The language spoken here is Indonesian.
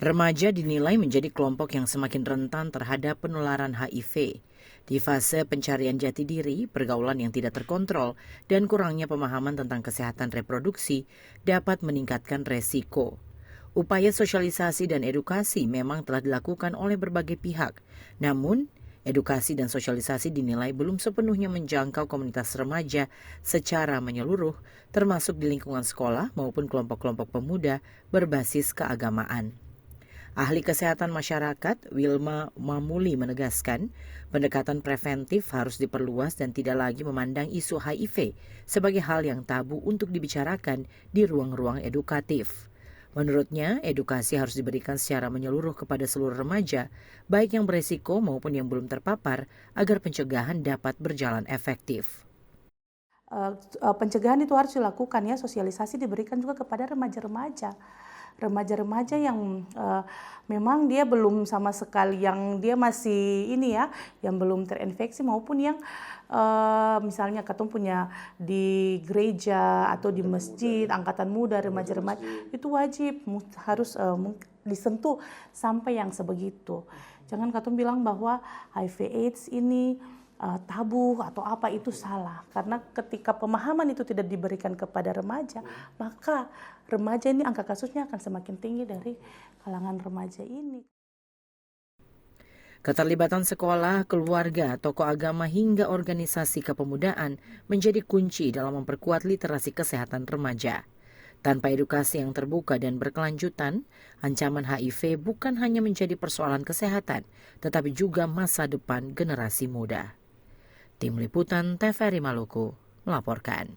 Remaja dinilai menjadi kelompok yang semakin rentan terhadap penularan HIV. Di fase pencarian jati diri, pergaulan yang tidak terkontrol, dan kurangnya pemahaman tentang kesehatan reproduksi dapat meningkatkan resiko. Upaya sosialisasi dan edukasi memang telah dilakukan oleh berbagai pihak. Namun, edukasi dan sosialisasi dinilai belum sepenuhnya menjangkau komunitas remaja secara menyeluruh, termasuk di lingkungan sekolah maupun kelompok-kelompok pemuda berbasis keagamaan. Ahli kesehatan masyarakat Wilma Mamuli menegaskan, pendekatan preventif harus diperluas dan tidak lagi memandang isu HIV sebagai hal yang tabu untuk dibicarakan di ruang-ruang edukatif. Menurutnya, edukasi harus diberikan secara menyeluruh kepada seluruh remaja, baik yang beresiko maupun yang belum terpapar, agar pencegahan dapat berjalan efektif. Pencegahan itu harus dilakukan ya, sosialisasi diberikan juga kepada remaja-remaja yang memang dia belum sama sekali, yang dia masih ini ya, yang belum terinfeksi maupun yang misalnya ketemu punya di gereja atau di masjid, angkatan muda, remaja-remaja itu wajib harus disentuh sampai yang sebegitu. Jangan katong bilang bahwa HIV/AIDS ini tabu atau apa, itu salah. Karena ketika pemahaman itu tidak diberikan kepada remaja, maka remaja ini angka kasusnya akan semakin tinggi dari kalangan remaja ini. Keterlibatan sekolah, keluarga, tokoh agama hingga organisasi kepemudaan menjadi kunci dalam memperkuat literasi kesehatan remaja. Tanpa edukasi yang terbuka dan berkelanjutan, ancaman HIV bukan hanya menjadi persoalan kesehatan, tetapi juga masa depan generasi muda. Tim Liputan TVRI Maluku melaporkan.